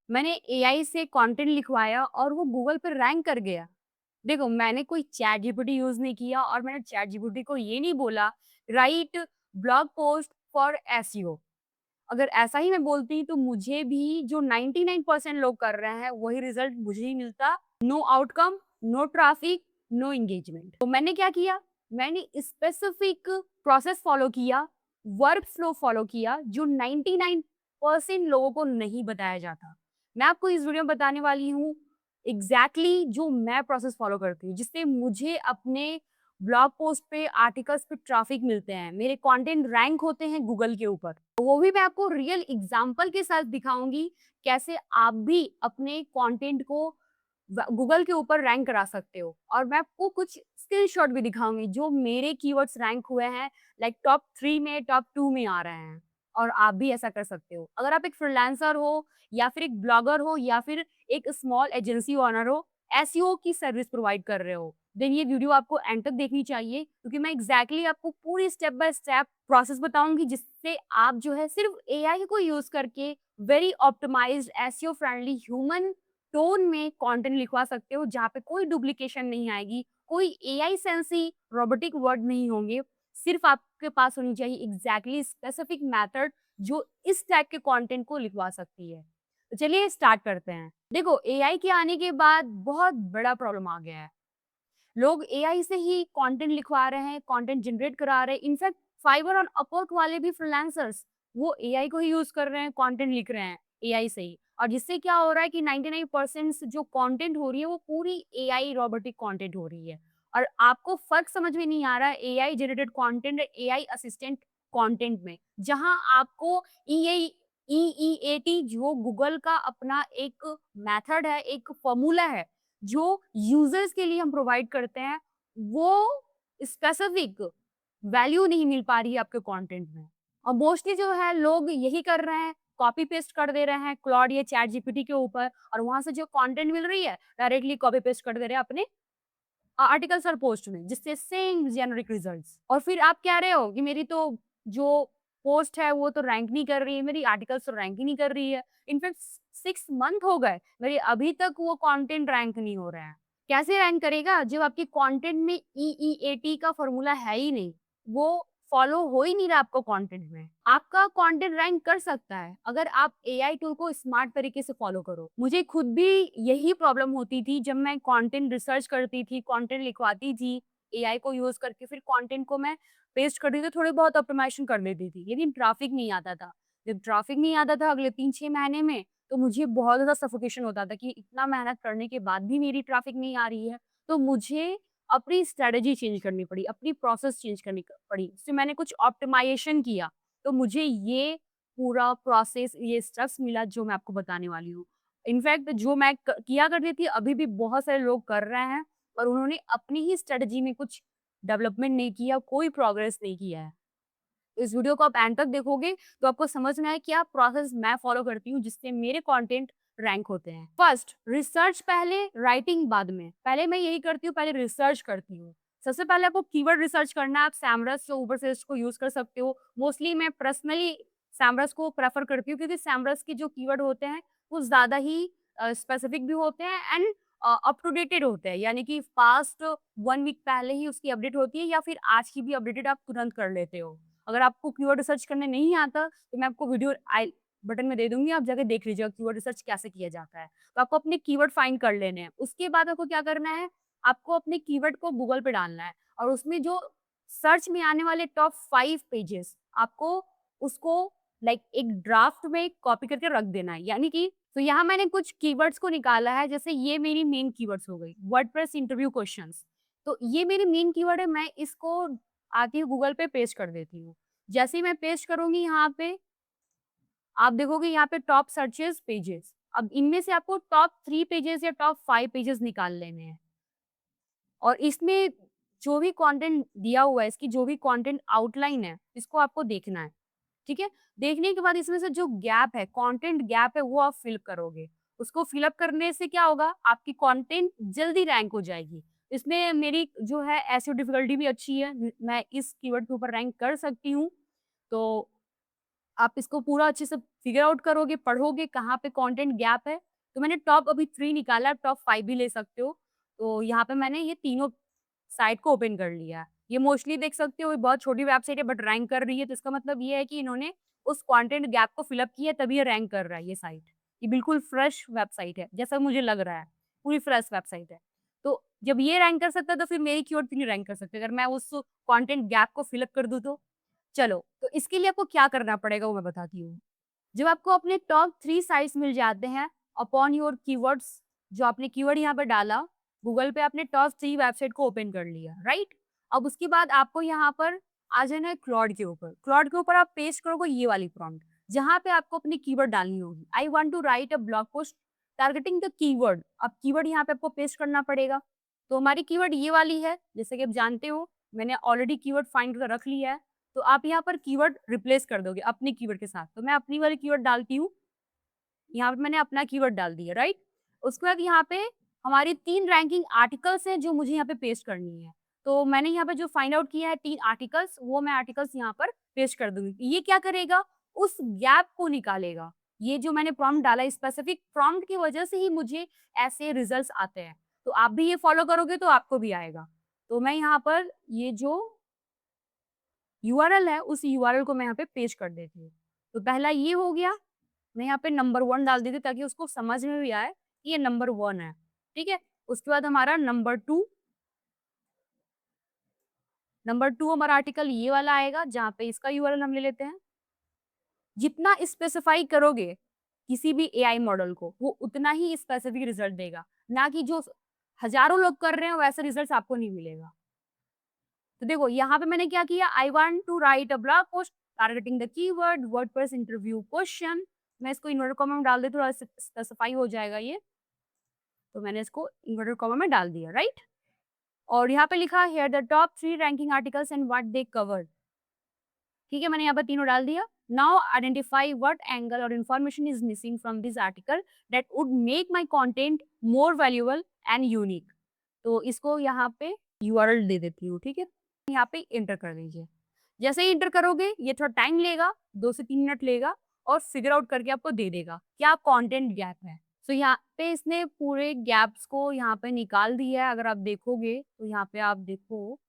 मैंने एआई से कंटेंट लिखवाया और वो गूगल पे रैंक कर गया। देखो, मैंने कोई चैट जीपीटी यूज़ नहीं किया और मैंने चैट जीपीटी को ये नहीं बोला right blog post for SEO. अगर ऐसा ही मैं बोलती तो मुझे भी जो 99% लोग कर रहे हैं वही रिजल्ट मुझे ही मिलता। No outcome, no traffic, no engagement. तो मैंने क्या किया? मैंने स्पेसिफिक प्रोसेस फॉलो किया, वर्क फ्लो फॉलो किया जो 99% लोगों को नहीं बताया जाता। मैं आपको इस वीडियो में बताने वाली हूँ एग्ज़ैक्टली जो मैं प्रोसेस फॉलो करती हूँ, जिससे मुझे अपने ब्लॉग पोस्ट पे, आर्टिकल्स पे ट्रैफिक मिलते हैं, मेरे कंटेंट रैंक होते हैं गूगल के ऊपर। वो भी मैं आपको रियल एग्ज़ाम्पल के साथ दिखाऊँगी, कैसे आप भी अपने कंटेंट को गूगल के ऊपर रैंक करा सकते हो। और मैं आपको कुछ स्क्रीनशॉट भी दिखाऊँगी जो मेरे कीवर्ड्स रैंक हुए हैं, लाइक टॉप 3 में, टॉप 2 में आ रहे हैं और आप भी ऐसा कर सकते हो। अगर आप एक फ्रीलांसर हो या फिर एक ब्लॉगर हो या फिर एक स्मॉल एजेंसी ओनर हो, एसईओ की सर्विस प्रोवाइड कर रहे हो, देन ये वीडियो आपको एंड तक देखनी चाहिए क्योंकि मैं एग्ज़ैक्टली आपको पूरी स्टेप बाय स्टेप प्रोसेस बताऊँगी जिससे आप जो है सिर्फ एआई को यूज़ करके very optimised SEO friendly human tone में कंटेंट लिखवा सकते हो जहाँ पे कोई डुप्लीकेशन नहीं आएगी, कोई एआई सेंसी रोबोटिक वर्ड नहीं होंगे। सिर्फ आपके पास होनी चाहिए एग्ज़ैक्टली स्पेसिफिक मेथड जो इस टाइप के कंटेंट को लिखवा सकती है। तो चलिए स्टार्ट करते हैं। देखो, एआई के आने के बाद बहुत बड़ा प्रॉब्लम आ गया है। लोग एआई से ही कंटेंट लिखवा रहे हैं, कंटेंट जनरेट करा रहे हैं। इनफैक्ट फाइवर और अपवर्क वाले भी फ्रीलांसर्स वो एआई को ही यूज़ कर रहे हैं, कंटेंट लिख रहे हैं एआई से ही। और जिससे क्या हो रहा है कि 99% जो कंटेंट हो रही है वो पूरी एआई रोबोटिक कंटेंट हो रही है। और आपको फ़र्क समझ में नहीं आ रहा है AI generated content, AI assistant content में। जहाँ आपको ईएई ईईएटी जो गूगल का अपना एक मेथड है, एक फ़ॉर्मूला है जो यूज़र्स के लिए हम प्रोवाइड करते हैं, वो स्पेसिफिक वैल्यू नहीं मिल पा रही है आपके कंटेंट में। और मोस्टली जो है लोग यही कर रहे हैं, कॉपी पेस्ट कर दे रहे हैं क्लॉड या चैट जीपीटी के ऊपर और वहाँ से जो कंटेंट मिल रही है, डायरेक्टली कॉपी पेस्ट कर दे रहे हैं अपने आर्टिकल्स और पोस्ट में, जिससे सेम जेनेरिक रिजल्ट्स। और फिर आप कह रहे हो कि मेरी तो जो पोस्ट है वो तो रैंक नहीं कर रही है, मेरी आर्टिकल्स तो रैंक ही नहीं कर रही है। इनफैक्ट 6 मंथ हो गए, मेरे अभी तक वो कंटेंट रैंक नहीं हो रहा है। कैसे रैंक करेगा जब आपके कंटेंट में ईईएटी का फॉर्मूला है ही नहीं, वो फॉलो हो ही नहीं रहा आपको कंटेंट में। आपका कंटेंट रैंक कर सकता है अगर आप एआई टूल को स्मार्ट तरीके से फॉलो करो। मुझे खुद भी यही प्रॉब्लम होती थी जब मैं कंटेंट रिसर्च करती थी, कंटेंट लिखवाती थी एआई को यूज़ करके, फिर कंटेंट को मैं पेस्ट करती थी, थोड़ी बहुत ऑप्टिमाइज़ेशन कर लेती थी, लेकिन ट्रैफिक नहीं आता था। जब ट्रैफिक नहीं आता था अगले 3-6 महीने में, तो मुझे बहुत ज़्यादा सफोकेशन होता था कि इतना मेहनत करने के बाद भी मेरी ट्रैफिक नहीं आ रही है। तो मुझे अपनी स्ट्रैटेजी चेंज करनी पड़ी, अपनी प्रोसेस चेंज करनी पड़ी। फिर मैंने कुछ ऑप्टिमाइज़ेशन किया, तो मुझे ये पूरा प्रोसेस, ये स्टेप्स मिला जो मैं आपको बताने वाली हूँ। इनफैक्ट जो मैं किया करती थी, अभी भी बहुत सारे लोग कर रहे हैं, पर उन्होंने अपनी ही स्ट्रैटेजी में कुछ डेवलपमेंट नहीं किया, कोई प्रोग्रेस नहीं किया है। इस वीडियो को आप एंड तक देखोगे तो आपको समझ में आए क्या प्रोसेस मैं फॉलो करती हूँ जिससे मेरे कंटेंट रैंक होते हैं। फर्स्ट, रिसर्च पहले, राइटिंग बाद में। पहले मैं यही करती हूँ, पहले रिसर्च करती हूँ। सबसे पहले आपको कीवर्ड रिसर्च करना है, आप सैमरस या उबरसेर्च को यूज़ कर सकते हो। मोस्टली मैं पर्सनली सैमरस को प्रेफ़र करती हूँ क्योंकि सैमरस के जो कीवर्ड होते हैं वो ज़्यादा ही स्पेसिफिक भी होते हैं एंड अप टू डेटेड होते हैं। यानी कि पास्ट 1 वीक पहले ही उसकी अपडेट होती है या फिर आज की भी अपडेटेड आप तुरंत कर लेते हो। अगर आपको कीवर्ड रिसर्च करने नहीं आता, तो मैं आपको वीडियो आई बटन में दे दूँगी, आप जाके देख लीजिएगा कीवर्ड रिसर्च कैसे किया जाता है। तो आपको अपने कीवर्ड फाइंड कर लेने हैं। उसके बाद आपको क्या करना है, आपको अपने कीवर्ड को गूगल पे डालना है और उसमें जो सर्च में आने वाले टॉप 5 पेजेज़ आपको उसको लाइक एक ड्राफ्ट में कॉपी करके रख देना है। यानी कि तो यहाँ मैंने कुछ कीवर्ड्स को निकाला है, जैसे ये मेरी मेन कीवर्ड्स हो गई, वर्डप्रेस इंटरव्यू क्वेश्चंस। तो ये मेरी मेन कीवर्ड है, मैं इसको आती हूँ गूगल पे पेस्ट कर देती हूँ। जैसे ही मैं पेस्ट करूँगी यहाँ पे, आप देखोगे यहाँ पे टॉप सर्चेज़ पेजेज़। अब इनमें से आपको टॉप 3 पेजेज़ या टॉप 5 पेजेज़ निकाल लेने हैं और इसमें जो भी कंटेंट दिया हुआ है, इसकी जो भी कंटेंट आउटलाइन है, इसको आपको देखना है, ठीक है? देखने के बाद इसमें से जो गैप है, कंटेंट गैप है, वो आप फिल करोगे। उसको फिल अप करने से क्या होगा, आपकी कंटेंट जल्दी रैंक हो जाएगी। इसमें मेरी जो है एसईओ डिफिकल्टी भी अच्छी है, मैं इस कीवर्ड के ऊपर रैंक कर सकती हूँ। तो आप इसको पूरा अच्छे से फिगर आउट करोगे, पढ़ोगे कहाँ पे कंटेंट गैप है। तो मैंने टॉप अभी 3 निकाला, टॉप 5 भी ले सकते हो। तो यहाँ पे मैंने ये तीनों साइट को ओपन कर लिया है। ये मोस्टली देख सकते हो, ये बहुत छोटी वेबसाइट है बट रैंक कर रही है, तो इसका मतलब ये है कि इन्होंने उस कंटेंट गैप को फिल अप किया है, तभी ये रैंक कर रहा है ये साइट। ये बिल्कुल फ्रेश वेबसाइट है, जैसा मुझे लग रहा है, पूरी फ्रेश वेबसाइट है। तो जब ये रैंक कर सकता है, तो फिर मेरी कीवर्ड क्यों नहीं रैंक कर सकते? अगर मैं उस कंटेंट गैप को फिल अप कर दूँ तो? चलो, तो इसके लिए आपको क्या करना पड़ेगा वो मैं बताती हूँ। जब आपको अपने टॉप 3 साइट्स मिल जाते हैं अपॉन योर कीवर्ड्स, जो आपने कीवर्ड यहाँ पे डाला, गूगल पे आपने टॉप 3 वेबसाइट को ओपन कर लिया, राइट? अब उसके बाद आपको यहाँ पर आ जाना है क्लॉड के ऊपर। क्लॉड के ऊपर आप पेस्ट करोगे ये वाली प्रॉम्प्ट, जहाँ पे आपको अपनी कीवर्ड डालनी होगी। I want to write a blog post targeting the keyword. अब कीवर्ड यहाँ पे आपको पेस्ट करना पड़ेगा। तो हमारी कीवर्ड ये वाली है, जैसे कि आप जानते हो, मैंने ऑलरेडी कीवर्ड फाइंड कर रख लिया है। तो आप यहाँ पर कीवर्ड रिप्लेस कर दोगे अपनी कीवर्ड के साथ। तो मैं अपनी वाली कीवर्ड डालती हूँ, यहाँ पे मैंने अपना कीवर्ड डाल दिया, राइट? उसके बाद यहाँ पे हमारी 3 रैंकिंग आर्टिकल्स हैं जो मुझे यहाँ पे पेस्ट करनी है। तो मैंने यहाँ पे जो फाइंड आउट किया है 3 आर्टिकल्स, वो मैं आर्टिकल्स यहाँ पर पेस्ट कर दूँगी। ये क्या करेगा? उस गैप को निकालेगा। ये जो मैंने प्रॉम्प्ट डाला है, स्पेसिफिक प्रॉम्प्ट की वजह से ही मुझे ऐसे रिजल्ट्स आते हैं। तो आप भी ये फॉलो करोगे तो आपको भी आएगा। तो मैं यहाँ पर ये जो यूआरएल है, उस यूआरएल को मैं यहाँ पे पेस्ट कर देती हूँ। तो पहला ये हो गया, मैं यहाँ पे नंबर 1 डाल देती हूँ ताकि उसको समझ में भी आए कि ये नंबर 1 है, ठीक है? उसके बाद हमारा नंबर 2 हमारा आर्टिकल ये वाला आएगा जहाँ पे इसका यूआरएल हम ले लेते हैं। जितना स्पेसिफाई करोगे किसी भी एआई मॉडल को, वो उतना ही स्पेसिफिक रिजल्ट देगा, ना कि जो हज़ारों लोग कर रहे हैं वैसा रिजल्ट्स आपको नहीं मिलेगा। तो देखो यहाँ पे मैंने क्या किया, I want to write a blog post targeting the keyword WordPress interview question. मैं इसको इन्वर्टेड कॉमा में डाल देती हूँ, थोड़ा स्पेसिफाई हो जाएगा ये। तो मैंने इसको इन्वर्टेड कॉमा में डाल दिया, राइट? और यहाँ पे लिखा here the top 3 ranking articles and what they covered. ठीक है, मैंने यहाँ पर तीनों डाल दिया। नाउ आइडेंटिफाई व्हाट एंगल और information is missing from this article that would make my content more valuable and unique. तो इसको यहाँ पे यूआरएल दे देती हूँ, ठीक है? यहाँ पे एंटर कर दीजिए। जैसे ही एंटर करोगे, ये थोड़ा टाइम लेगा, 2 से 3 मिनट लेगा और फिगर आउट करके आपको दे देगा, क्या कंटेंट गैप है। सो यहाँ पे इसने पूरे गैप्स को यहाँ पे निकाल दिया है। अगर आप देखोगे, तो यहाँ पे आप देखो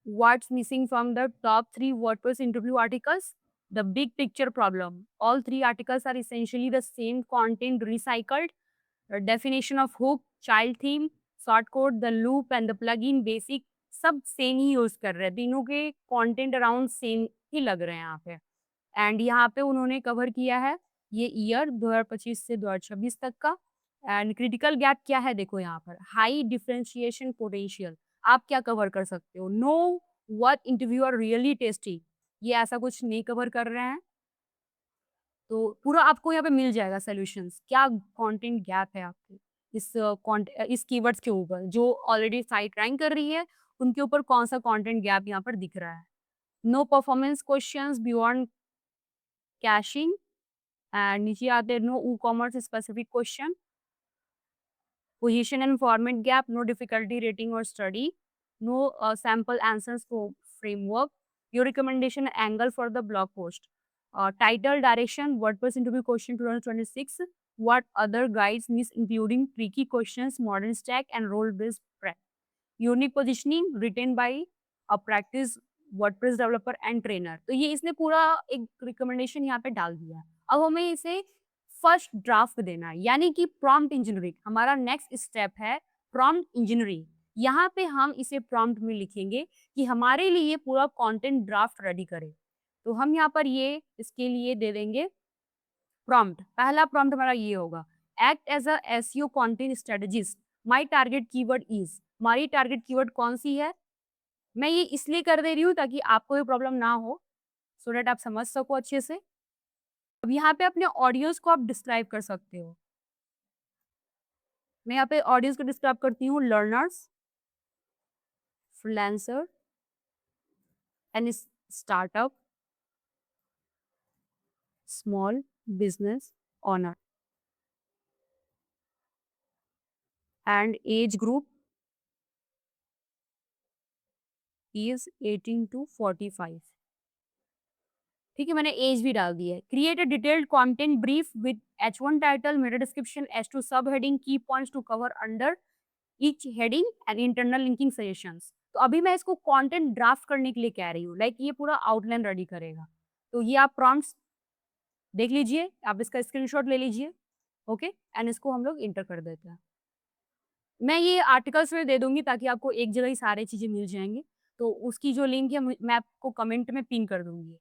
what's missing from the top 3 WordPress interview articles? The big picture problem. All 3 articles are essentially the same content recycled. The definition of hook, child theme, short code, the loop and the plugin basic सब same ही use कर रहे हैं। तीनों के content around same ही लग रहे हैं यहाँ पे। एंड यहाँ पे उन्होंने कवर किया है ये ईयर 2025 से 2026 तक का। एंड क्रिटिकल गैप क्या है देखो यहाँ पर, हाई डिफरेंशिएशन पोटेंशियल। आप क्या कवर कर सकते हो? No what interview are really tasty, ये ऐसा कुछ नहीं कवर कर रहे हैं। तो पूरा आपको यहाँ पे मिल जाएगा सॉल्यूशंस, क्या कंटेंट गैप है आपके इस कीवर्ड्स के ऊपर जो ऑलरेडी साइट रैंक कर रही है, उनके ऊपर कौन सा कंटेंट गैप यहाँ पर दिख रहा है। No performance questions beyond caching. And नीचे आते हैं no e-commerce specific question, position and format gap, no difficulty rating or study, no sample answers for framework, your recommendation angle for the blog post, title direction, WordPress interview question 2026, what other guides miss including tricky questions, modern stack and role-based prep, unique positioning written by a practice WordPress developer and trainer. तो ये इसने पूरा एक recommendation यहाँ पे डाल दिया है। अब हमें इसे फर्स्ट ड्राफ्ट देना है, यानी कि प्रॉम्प्ट इंजीनियरिंग हमारा नेक्स्ट स्टेप है। प्रॉम्प्ट इंजीनियरिंग, यहाँ पे हम इसे प्रॉम्प्ट में लिखेंगे कि हमारे लिए पूरा कंटेंट ड्राफ्ट रेडी करे। तो हम यहाँ पर ये इसके लिए दे देंगे प्रॉम्प्ट। पहला प्रॉम्प्ट हमारा ये होगा, act as a SEO content strategist, my target keyword is. हमारी टारगेट कीवर्ड कौन सी है? मैं ये इसलिए कर दे रही हूँ ताकि आपको ये प्रॉब्लम ना हो, सो दैट आप समझ सको अच्छे से। अब यहाँ पे अपने ऑडियोज को आप डिस्क्राइब कर सकते हो। मैं यहाँ पे ऑडियोज को डिस्क्राइब करती हूँ, learners, freelancer and startup, small business owner and age group is 18 to 45। ठीक है, मैंने एज भी डाल दी है। Create a detailed content brief with H1 title, meta description, H2 sub heading, key points to cover under each heading and internal linking suggestions. तो अभी मैं इसको कंटेंट ड्राफ्ट करने के लिए कह रही हूँ, लाइक ये पूरा आउटलाइन रेडी करेगा। तो ये आप प्रॉम्प्ट्स देख लीजिए, आप इसका स्क्रीनशॉट ले लीजिए, ओके, एंड इसको हम लोग इंटर कर देते हैं। मैं ये आर्टिकल्स में दे दूँगी ताकि आपको एक जगह ही सारी चीज़ें मिल जाएँगी। तो उसकी जो लिंक है मैं आपको कमेंट में पिन कर दूँगी।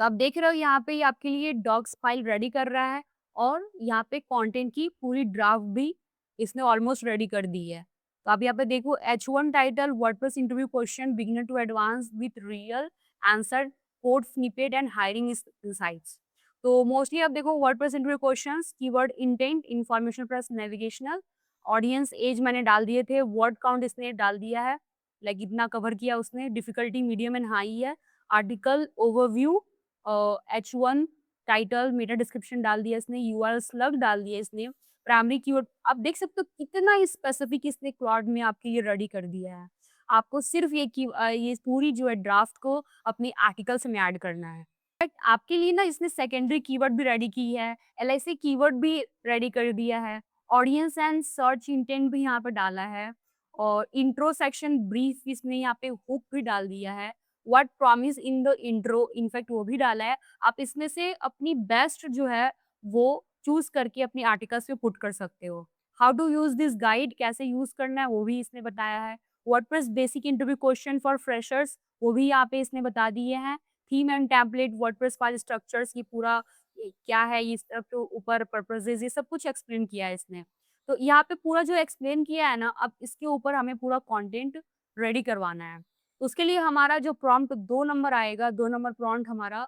तो आप देख रहे हो यहाँ पे ये आपके लिए डॉक्स फाइल रेडी कर रहा है और यहाँ पे कंटेंट की पूरी ड्राफ्ट भी इसने ऑलमोस्ट रेडी कर दी है। तो आप यहाँ पे देखो, H1 title, WordPress interview question, beginner to advance with real answer, code snippet and hiring insights. तो मोस्टली आप देखो, WordPress interview questions, keyword intent, information plus navigational, audience as मैंने डाल दिए थे, वर्ड काउंट इसने डाल दिया है, लाइक इतना कवर किया उसने, डिफिकल्टी मीडियम एंड हाई है, article overview, H1 title, meta description डाल दिया इसने, यूआरएल स्लग डाल दिया इसने, प्राइमरी कीवर्ड आप देख सकते हो कितना स्पेसिफिक इसने क्लॉड में आपके लिए रेडी कर दिया है। आपको सिर्फ ये पूरी जो है ड्राफ्ट को अपनी आर्टिकल्स में ऐड करना है। बट आपके लिए ना इसने सेकेंडरी कीवर्ड भी रेडी की है, एलआईसी कीवर्ड भी रेडी कर दिया है, ऑडियंस एंड सर्च इंटेंट भी यहाँ पे डाला है, और इंट्रो सेक्शन ब्रीफ इसने यहाँ पे हुक भी डाल दिया है, what promise in the intro in fact वो भी डाला है। आप इसमें से अपनी बेस्ट जो है वो चूज़ करके अपनी आर्टिकल्स पे पुट कर सकते हो। How to use this guide, कैसे यूज़ करना है वो भी इसने बताया है। WordPress basic interview question for freshers वो भी यहाँ पे इसने बता दिए हैं। Theme and template, WordPress file structures, ये पूरा ये क्या है, ये सब तो ऊपर पर्पसेस, ये सब कुछ एक्सप्लेन किया है इसने। तो यहाँ पे पूरा जो एक्सप्लेन किया है ना, अब इसके ऊपर हमें पूरा कंटेंट रेडी करवाना है। उसके लिए हमारा जो प्रॉम्प्ट 2 नंबर आएगा, 2 नंबर प्रॉम्प्ट हमारा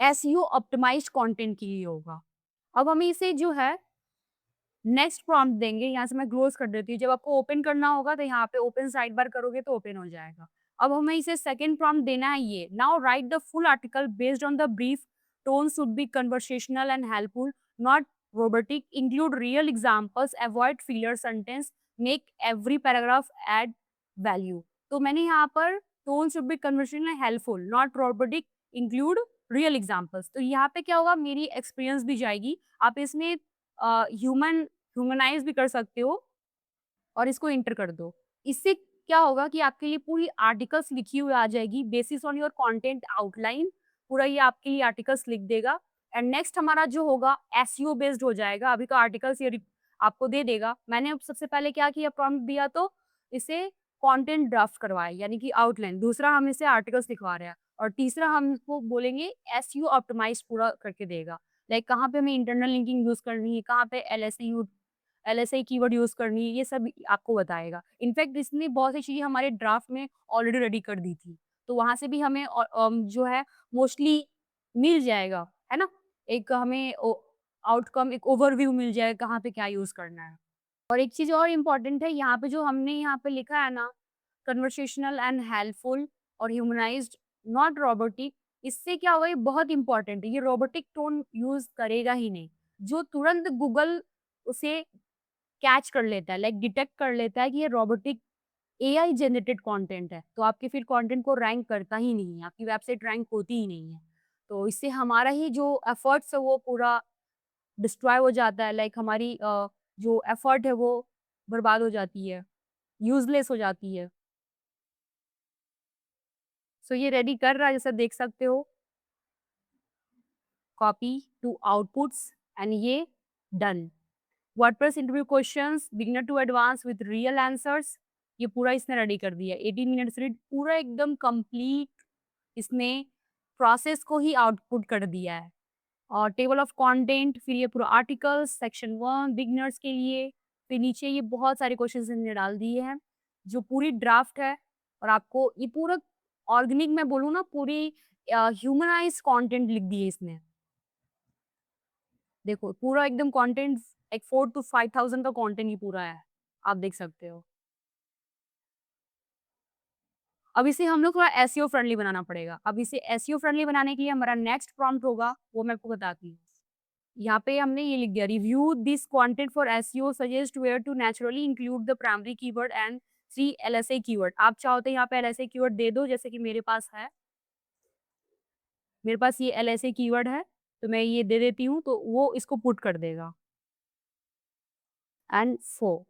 एसईओ ऑप्टिमाइज्ड कंटेंट के लिए होगा। अब हमें इसे जो है नेक्स्ट प्रॉम्प्ट देंगे, यहाँ से मैं क्लोज़ कर देती हूँ। जब आपको ओपन करना होगा तो यहाँ पे ओपन साइड बार करोगे तो ओपन हो जाएगा। अब हमें इसे सेकंड प्रॉम्प्ट देना है ये, now right the full article based on the brief, tone should be conversational and helpful, not robotic, include real examples, avoid filler sentence, make every paragraph add value. तो मैंने यहाँ पर tone should be conversational and helpful, not robotic, include real examples. तो यहाँ पे क्या होगा, मेरी एक्सपीरियंस भी जाएगी। आप इसमें ह्यूमन ह्यूमनाइज़ भी कर सकते हो और इसको एंटर कर दो। इससे क्या होगा कि आपके लिए पूरी आर्टिकल्स लिखी हुई आ जाएगी, basis on your content outline, पूरा ये आपके लिए आर्टिकल्स लिख देगा। एंड नेक्स्ट हमारा जो होगा एसईओ बेस्ड हो जाएगा। अभी तो आर्टिकल्स ये आपको दे देगा। मैंने अब सबसे पहले क्या किया, प्रॉम्प्ट दिया तो इसे कंटेंट ड्राफ्ट करवाया, यानी कि आउटलाइन। दूसरा हम इसे आर्टिकल्स लिखवा रहे हैं और तीसरा हम इसको बोलेंगे एसईओ ऑप्टिमाइज़ पूरा करके देगा। लाइक कहाँ पे हमें इंटरनल लिंकिंग यूज़ करनी है, कहाँ पे एलएसआई कीवर्ड यूज़ करनी है, ये सब आपको बताएगा। इनफैक्ट इसने बहुत सी चीज़ें हमारे ड्राफ्ट में ऑलरेडी रेडी कर दी थी, तो वहाँ से भी हमें जो है मोस्टली मिल जाएगा, है ना? एक हमें आउटकम, एक ओवरव्यू मिल जाएगा कहाँ पे क्या यूज़ करना है। और एक चीज़ और इम्पोर्टेंट है, यहाँ पे जो हमने यहाँ पे लिखा है ना, कन्वर्सेशनल एंड हेल्पफुल और ह्यूमनाइज्ड, नॉट रोबोटिक, इससे क्या होगा, ये बहुत इम्पोर्टेंट है। ये रोबोटिक टोन यूज़ करेगा ही नहीं, जो तुरंत गूगल उसे कैच कर लेता है, लाइक डिटेक्ट कर लेता है कि ये रोबोटिक एआई जनरेटेड कंटेंट है, तो आपके फिर कंटेंट को रैंक करता ही नहीं है, आपकी वेबसाइट रैंक होती ही नहीं है। तो इससे हमारा ही जो एफर्ट्स है वो पूरा डिस्ट्रॉय हो जाता है, लाइक हमारी जो एफर्ट है वो बर्बाद हो जाती है, यूज़लेस हो जाती है। सो ये रेडी कर रहा है, जैसे देख सकते हो, कॉपी टू आउटपुट्स एंड ये done. WordPress interview questions, beginner to advance with real answers, ये पूरा इसने रेडी कर दिया। 18 मिनट्स रीड, पूरा एकदम कंप्लीट इसने प्रोसेस को ही आउटपुट कर दिया है। और टेबल ऑफ कंटेंट, फिर ये पूरा आर्टिकल्स, सेक्शन 1 बिगिनर्स के लिए, फिर नीचे ये बहुत सारे क्वेश्चंस इन्होंने डाल दिए हैं, जो पूरी ड्राफ्ट है। और आपको ये पूरा ऑर्गेनिक, मैं बोलूँ ना, पूरी ह्यूमनाइज्ड कंटेंट लिख दी है इसने। देखो पूरा एकदम कंटेंट, एक 4 टू 5000 का कंटेंट ये पूरा है, आप देख सकते हो। अब इसे हम लोग थोड़ा एसईओ फ्रेंडली बनाना पड़ेगा। अब इसे एसईओ फ्रेंडली बनाने के लिए हमारा नेक्स्ट प्रॉम्प्ट होगा, वो मैं आपको बताती हूँ। यहाँ पे हमने ये लिख दिया, review this content for SEO, suggest where to naturally include the primary keyword and 3 LSA keyword. आप चाहो तो यहाँ पे एलएसए कीवर्ड दे दो, जैसे कि मेरे पास है। मेरे पास ये एलएसए कीवर्ड है, तो मैं ये दे देती हूँ, तो वो इसको पुट कर देगा एंड फो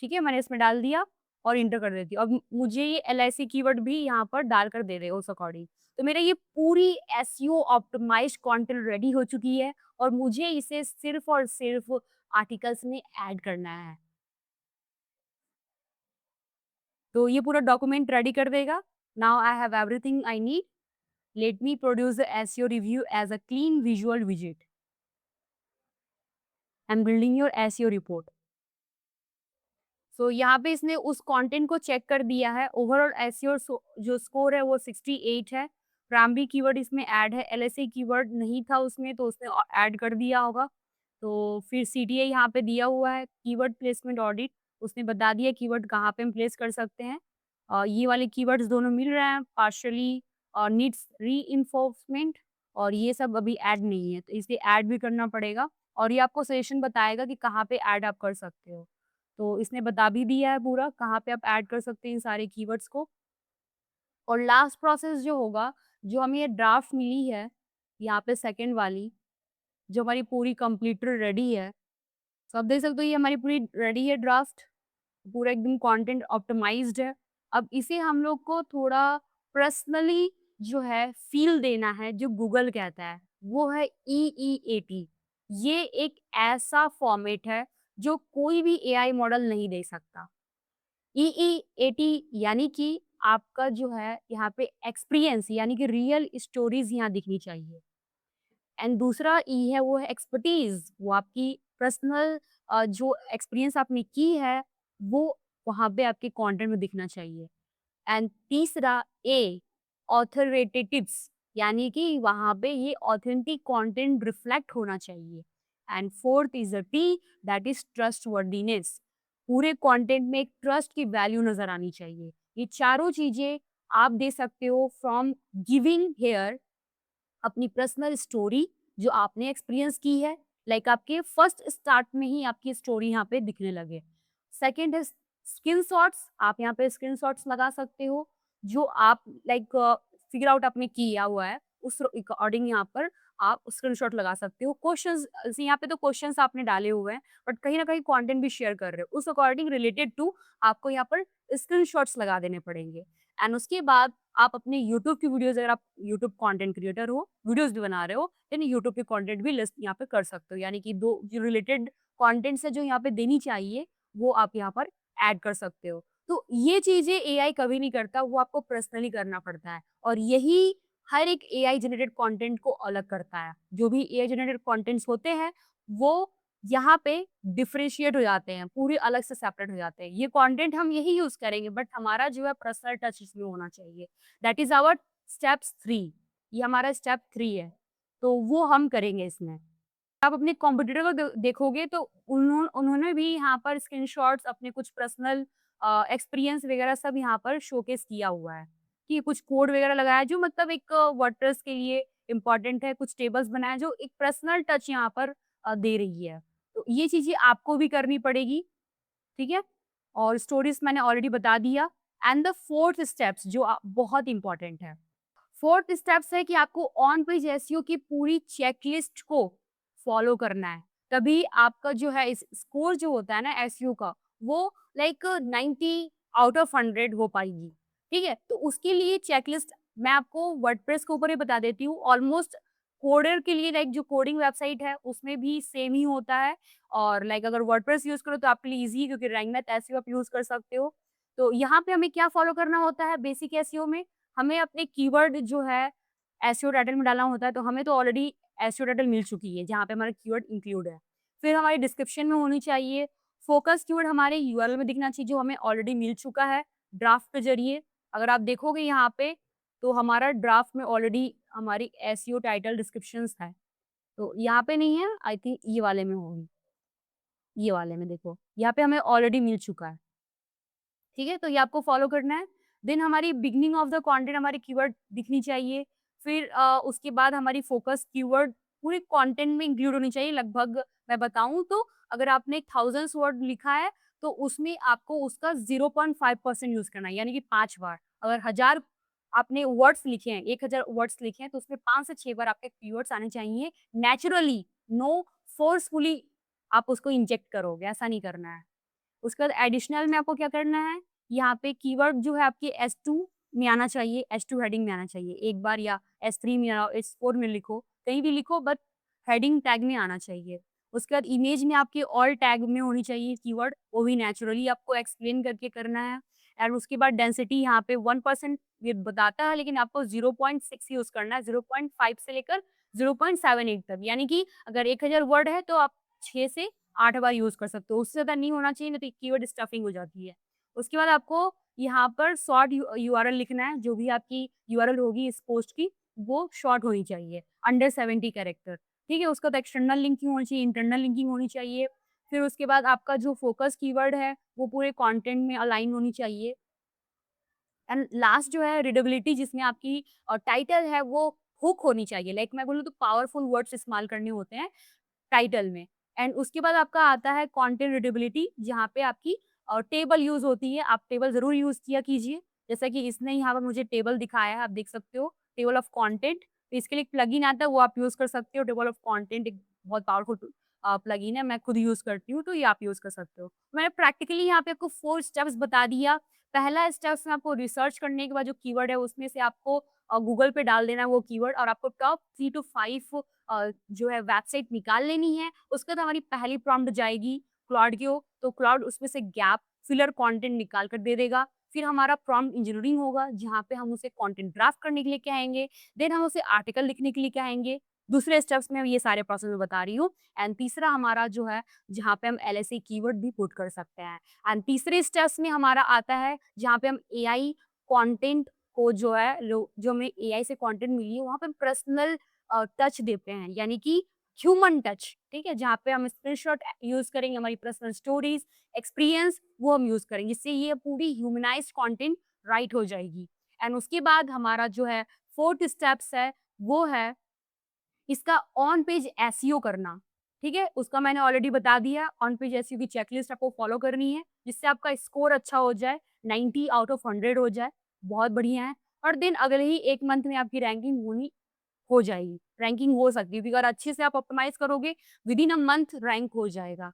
ठीक है, मैंने इसमें डाल दिया और एंटर कर देती हूँ। अब मुझे ये एलआईसी कीवर्ड भी यहाँ पर डालकर दे रहे हो उस अकॉर्डिंग। तो मेरा ये पूरी एसईओ ऑप्टिमाइज्ड कंटेंट रेडी हो चुकी है और मुझे इसे सिर्फ़ और सिर्फ़ आर्टिकल्स में ऐड करना है। तो ये पूरा डॉक्यूमेंट रेडी कर देगा। Now I have everything I need. Let me produce the SEO review as a clean visual विजेट। I am building your SEO report. यहाँ पे इसने उस कंटेंट को चेक कर दिया है। ओवरऑल एसईओ जो स्कोर है वो 68 है। प्राइमरी कीवर्ड इसमें ऐड है, एलएसए कीवर्ड नहीं था उसमें तो उसने ऐड कर दिया होगा। तो फिर सीटीए यहाँ पे दिया हुआ है, कीवर्ड प्लेसमेंट ऑडिट, उसने बता दिया कीवर्ड कहाँ पे हम प्लेस कर सकते हैं। ये वाले कीवर्ड्स दोनों मिल रहे हैं, पार्शियली नीड्स रीइंफोर्समेंट और ये सब अभी ऐड नहीं है, तो इसे ऐड भी करना पड़ेगा और ये आपको सजेशन बताएगा कि कहाँ पे ऐड आप कर सकते हो। तो इसने बता भी दिया है पूरा कहाँ पे आप ऐड कर सकते हैं इन सारे कीवर्ड्स को। और लास्ट प्रोसेस जो होगा, जो हमें ये ड्राफ्ट मिली है, यहाँ पे सेकंड वाली, जो हमारी पूरी कंप्लीटेड रेडी है। तो आप देख सकते हो ये हमारी पूरी रेडी है ड्राफ्ट, पूरा एकदम कंटेंट ऑप्टिमाइज्ड है। अब इसे हम लोग को थोड़ा पर्सनली जो है फ़ील देना है जो गूगल कहता है, वो है ईईएटी। ये एक ऐसा फॉर्मेट है जो कोई भी एआई मॉडल नहीं दे सकता। ईईएटी यानी कि आपका जो है यहाँ पे एक्सपीरियंस यानी कि रियल स्टोरीज़ यहाँ दिखनी चाहिए। एंड दूसरा ई है वो है एक्सपर्टीज़, वो आपकी पर्सनल जो एक्सपीरियंस आपने की है, वो वहाँ पे आपके कंटेंट में दिखना चाहिए। एंड तीसरा ए ऑथोरिटेटिव्स यानी कि वहाँ पे ये ऑथेंटिक कंटेंट रिफ्लेक्ट होना चाहिए। And fourth is a T that is trustworthiness, पूरे कंटेंट में एक ट्रस्ट की वैल्यू नजर आनी चाहिए। ये चारों चीजें आप दे सकते हो फ्रॉम गिविंग हेयर अपनी पर्सनल स्टोरी जो आपने एक्सपीरियंस की है, लाइक आपके फर्स्ट स्टार्ट में ही आपकी स्टोरी यहाँ पे दिखने लगे। सेकंड है स्क्रीनशॉट्स, आप यहाँ पे स्क्रीनशॉट्स लगा सकते हो जो आप लाइक फिगर आउट आपने किया हुआ है उस अकॉर्डिंग यहाँ पर आप स्क्रीनशॉट लगा सकते हो। क्वेश्चंस यहाँ पे तो क्वेश्चंस आपने डाले हुए हैं बट कहीं ना कहीं कंटेंट भी शेयर कर रहे हो, उस अकॉर्डिंग रिलेटेड टू आपको यहाँ पर स्क्रीनशॉट्स लगा देने पड़ेंगे। एंड उसके बाद आप अपने यूट्यूब की वीडियोज़, अगर आप यूट्यूब कंटेंट क्रिएटर हो, वीडियोज़ भी बना रहे हो, देन यूट्यूब के कंटेंट भी लिस्ट यहाँ पे कर सकते हो। यानी कि 2 जो रिलेटेड कंटेंट्स है जो यहाँ पे देनी चाहिए, वो आप यहाँ पर ऐड कर सकते हो। तो ये चीज़ें एआई कभी नहीं करता, वो आपको पर्सनली करना पड़ता है और यही हर एक एआई जनरेटेड कंटेंट को अलग करता है। जो भी एआई जनरेटेड कंटेंट्स होते हैं, वो यहाँ पे डिफरेंशिएट हो जाते हैं, पूरे अलग से सेपरेट हो जाते हैं। ये कंटेंट हम यही यूज़ करेंगे बट हमारा जो है पर्सनल टच इसमें होना चाहिए। दैट इज़ आवर स्टेप्स 3, ये हमारा स्टेप 3 है, तो वो हम करेंगे इसमें। आप अपने कॉम्पिटिटर को देखोगे तो उन्होंने भी यहाँ पर स्क्रीनशॉट्स अपने कुछ पर्सनल एक्सपीरियंस वगैरह सब यहाँ पर शोकेस किया हुआ है कि कुछ कोड वगैरह लगाया है जो मतलब एक वर्डप्रेस के लिए इम्पोर्टेंट है, कुछ टेबल्स बनाए जो एक पर्सनल टच यहाँ पर दे रही है। तो ये चीज़ें आपको भी करनी पड़ेगी, ठीक है? और स्टोरीज़ मैंने ऑलरेडी बता दिया। एंड द 4th स्टेप्स जो बहुत इम्पोर्टेंट है। 4th स्टेप्स है कि आपको ऑन पेज एसईओ की पूरी चेकलिस्ट को फॉलो करना है। तभी आपका जो है इस स्कोर जो होता है ना एसईओ का, वो लाइक 90 आउट ऑफ 100 हो पाएगी। ठीक है? तो उसके लिए चेकलिस्ट मैं आपको वर्डप्रेस के ऊपर ही बता देती हूँ। ऑलमोस्ट कोडर के लिए लाइक जो कोडिंग वेबसाइट है उसमें भी सेम ही होता है और लाइक अगर वर्डप्रेस यूज़ करो तो आपके लिए ईज़ी है क्योंकि रैंकमैथ एसईओ आप यूज़ कर सकते हो। तो यहाँ पे हमें क्या फॉलो करना होता है बेसिक एसईओ में, हमें अपने कीवर्ड जो है एसईओ टाइटल में डालना होता है, तो हमें तो ऑलरेडी एसईओ टाइटल मिल चुकी है, जहाँ पे हमारा कीवर्ड इंक्लूड है। फिर हमारी डिस्क्रिप्शन में होनी चाहिए, फ़ोकस कीवर्ड हमारे यूआरएल में दिखना चाहिए, जो हमें ऑलरेडी मिल चुका है ड्राफ्ट के ज़रिए। अगर आप देखोगे यहाँ पे, तो हमारा ड्राफ्ट में ऑलरेडी हमारी एसईओ टाइटल डिस्क्रिप्शंस है। तो यहाँ पे नहीं है, आई थिंक ये वाले में होगी, ये वाले में देखो, यहाँ पे हमें ऑलरेडी मिल चुका है। ठीक है? तो ये आपको फ़ॉलो करना है। देन हमारी बिगिनिंग ऑफ द कंटेंट हमारी कीवर्ड दिखनी चाहिए। फिर उसके बाद हमारी फ़ोकस कीवर्ड पूरे कंटेंट में इंक्लूड होनी चाहिए। लगभग मैं बताऊँ तो अगर आपने थाउज़ेंड्स वर्ड लिखा है, तो उसमें आपको उसका 0.5% यूज़ करना है, यानी कि 5 बार। अगर 1000 आपने वर्ड्स लिखे हैं, 1000 वर्ड्स लिखे हैं, तो उसमें 5 से 6 बार आपके कीवर्ड्स आने चाहिए नेचुरली, नो फोर्सफुली आप उसको इंजेक्ट करोगे, ऐसा नहीं करना है। उसके बाद एडिशनल में आपको क्या करना है, यहाँ पे कीवर्ड जो है आपके S2 में आना चाहिए, S2 हेडिंग में आना चाहिए। एक बार या S3 में या S4 में लिखो, कहीं भी लिखो बट हेडिंग टैग में आना चाहिए। उसके बाद इमेज में आपके ऑल टैग में होनी चाहिए कीवर्ड, वो भी नेचुरली आपको एक्सप्लेन करके करना है। एंड उसके बाद डेंसिटी यहाँ पे 1% ये बताता है, लेकिन आपको 0.6 यूज़ करना है, 0.5 से लेकर 0.78 तक। यानी कि अगर 1000 वर्ड है तो आप 6 से 8 बार यूज़ कर सकते हो, उससे ज़्यादा नहीं होना चाहिए, नहीं तो कीवर्ड स्टफिंग हो जाती है। उसके बाद आपको यहाँ पर शॉर्ट यूआरएल लिखना है, जो भी आपकी यूआरएल होगी इस पोस्ट की, वो शॉर्ट होनी चाहिए, अंडर 70 कैरेक्टर, ठीक है? उसके बाद एक्सटर्नल लिंकिंग होनी चाहिए, इंटरनल लिंकिंग होनी चाहिए। फिर उसके बाद आपका जो फोकस कीवर्ड है, वो पूरे कंटेंट में अलाइन होनी चाहिए। एंड लास्ट जो है रीडेबिलिटी, जिसमें आपकी टाइटल है वो हुक होनी चाहिए। लाइक मैं बोलूँ तो पावरफुल वर्ड्स इस्तेमाल करने होते हैं टाइटल में। एंड उसके बाद आपका आता है कंटेंट रीडेबिलिटी, जहाँ पे आपकी टेबल यूज़ होती है। आप टेबल ज़रूर यूज़ किया कीजिए। जैसा कि इसने यहाँ पर मुझे टेबल दिखाया है, आप देख सकते हो, टेबल ऑफ कंटेंट। तो इसके लिए एक प्लगइन आता है, वो आप यूज़ कर सकते हो। टेबल ऑफ कंटेंट एक बहुत पावरफुल प्लगइन है, मैं खुद यूज़ करती हूँ, तो ये आप यूज़ कर सकते हो। मैंने प्रैक्टिकली यहाँ पे आपको 4 स्टेप्स बता दिया। पहला स्टेप्स में आपको रिसर्च करने के बाद जो कीवर्ड है, उसमें से आपको गूगल पे डाल देना है वो कीवर्ड, और आपको टॉप 3 टू 5 जो है वेबसाइट निकाल लेनी है। उसके बाद हमारी पहली प्रॉम्प्ट जाएगी क्लॉड की ओर, तो क्लॉड उसमें से गैप फिलर कंटेंट निकाल कर दे देगा। फिर हमारा प्रॉम्प्ट इंजीनियरिंग होगा, जहाँ पे हम उसे कंटेंट ड्राफ्ट करने के लिए कहेंगे, देन हम उसे आर्टिकल लिखने के लिए कहेंगे। दूसरे स्टेप्स में ये सारे प्रोसेस मैं बता रही हूँ। एंड तीसरा हमारा जो है, जहाँ पे हम एलएसए कीवर्ड भी पुट कर सकते हैं। एंड तीसरे स्टेप्स में हमारा आता है, जहाँ पे हम एआई कंटेंट को जो है, जो हमें एआई से कंटेंट मिली है, वहाँ पे हम पर्सनल टच देते हैं, यानी कि ह्यूमन टच, ठीक है? जहाँ पे हम स्क्रीनशॉट यूज़ करेंगे, हमारी पर्सनल स्टोरीज़, एक्सपीरियंस वो हम यूज़ करेंगे, जिससे ये पूरी ह्यूमनाइज़्ड कंटेंट राइट हो जाएगी। एंड उसके बाद हमारा जो है 4th स्टेप्स है, वो है इसका ऑन पेज एसईओ करना, ठीक है? उसका मैंने ऑलरेडी बता दिया, ऑन पेज एसईओ की चेकलिस्ट आपको फॉलो करनी है, जिससे आपका स्कोर अच्छा हो जाए, 90 आउट ऑफ 100 हो जाए, बहुत बढ़िया है। और देन अगले ही 1 मंथ में आपकी रैंकिंग हो जाएगी, रैंकिंग हो सकती है, क्योंकि अगर अच्छे से आप ऑप्टिमाइज़ करोगे, विदिन अ मंथ रैंक हो जाएगा।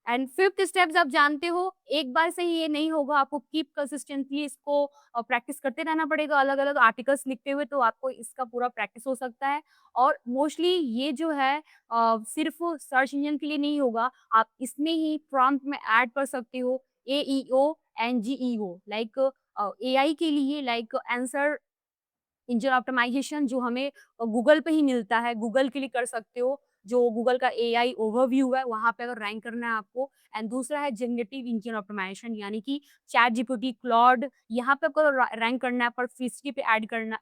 एंड 5th स्टेप्स आप जानते हो, एक बार से ही ये नहीं होगा, आपको कीप कंसिस्टेंटली इसको प्रैक्टिस करते रहना पड़ेगा, अलग-अलग आर्टिकल्स लिखते हुए, तो आपको इसका पूरा प्रैक्टिस हो सकता है। और मोस्टली ये जो है सिर्फ़ सर्च इंजन के लिए नहीं होगा, आप इसमें ही प्रॉम्प्ट में ऐड कर सकते हो एईओ, एनजीईओ, लाइक एआई के लिए, लाइक आंसर इंजन ऑप्टिमाइज़ेशन, जो हमें गूगल पे ही मिलता है, गूगल के लिए कर सकते हो। जो गूगल का एआई ओवरव्यू है, वहाँ पे अगर रैंक करना है आपको। एंड दूसरा है जनरेटिव इंजन ऑप्टिमाइज़ेशन, यानी कि चैट जीपीटी, क्लॉड, यहाँ पे आपको रैंक करना है, परप्लेक्सिटी पे ऐड करना,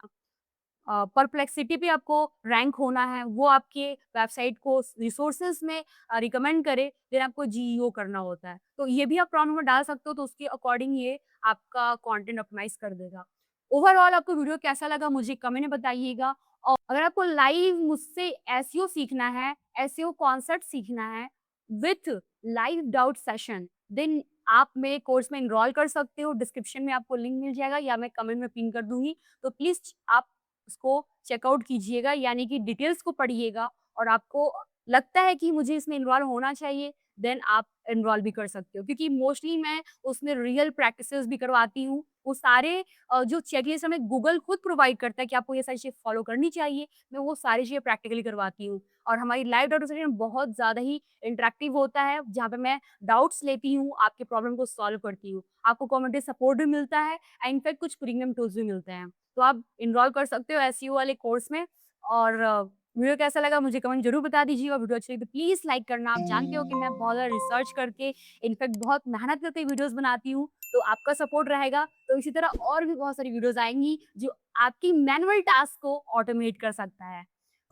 परप्लेक्सिटी पे आपको रैंक होना है, वो आपके वेबसाइट को रिसोर्सेज़ में रिकमेंड करे, देन आपको जीईओ करना होता है। तो ये भी आप प्रॉम्प्ट में डाल सकते हो, तो उसके अकॉर्डिंग ये आपका कंटेंट ऑप्टिमाइज़ कर देगा। ओवरऑल आपको वीडियो कैसा लगा मुझे कमेंट में बताइएगा, और अगर आपको लाइव मुझसे एसईओ सीखना है, एसईओ कॉन्सेप्ट सीखना है with live doubt session, then आप मेरे कोर्स में एनरोल कर सकते हो। डिस्क्रिप्शन में आपको लिंक मिल जाएगा, या मैं कमेंट में पिन कर दूँगी। तो प्लीज़ आप उसको चेकआउट कीजिएगा, यानी कि डिटेल्स को पढ़िएगा, और आपको लगता है कि मुझे इसमें इन्वॉल्व होना चाहिए, देन आप एनरोल भी कर सकते हो, क्योंकि मोस्टली मैं उसमें रियल प्रैक्टिसेस भी करवाती हूँ। वो सारे जो चेकलिस्ट हमें गूगल खुद प्रोवाइड करता है कि आपको ये सारी चीज़ें फॉलो करनी चाहिए, मैं वो सारी चीज़ें प्रैक्टिकली करवाती हूँ। और हमारी लाइव डाउट सेशन बहुत ज़्यादा ही इंटरैक्टिव होता है, जहाँ पे मैं डाउट्स लेती हूँ, आपके प्रॉब्लम को सॉल्व करती हूँ। आपको कम्युनिटी सपोर्ट भी मिलता है, एंड इनफैक्ट कुछ प्रीमियम टूल्स भी मिलते हैं। तो आप एनरोल कर सकते हो एसईओ वाले कोर्स में। और वीडियो कैसा लगा मुझे कमेंट ज़रूर बता दीजिएगा। वीडियो अच्छी लगी तो प्लीज़ लाइक करना। आप जानते हो कि मैं बहुत ज़्यादा रिसर्च करके, इनफैक्ट बहुत मेहनत करके वीडियोज़ बनाती हूँ, तो आपका सपोर्ट रहेगा तो इसी तरह और भी बहुत सारी वीडियोज़ आएँगी, जो आपकी मैनुअल टास्क को ऑटोमेट कर सकता है।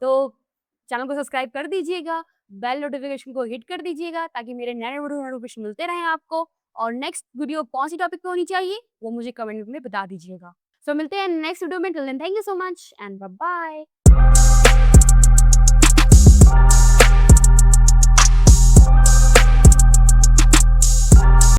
तो चैनल को सब्सक्राइब कर दीजिएगा, बेल नोटिफ़िकेशन को हिट कर दीजिएगा, ताकि मेरे नए वीडियो नोटिफ़िकेशन मिलते रहें आपको। और नेक्स्ट वीडियो कौन-सी टॉपिक पे होनी चाहिए, वो मुझे कमेंट में बता दीजिएगा। सो मिलते हैं नेक्स्ट वीडियो में, till then thank you so much and bye bye.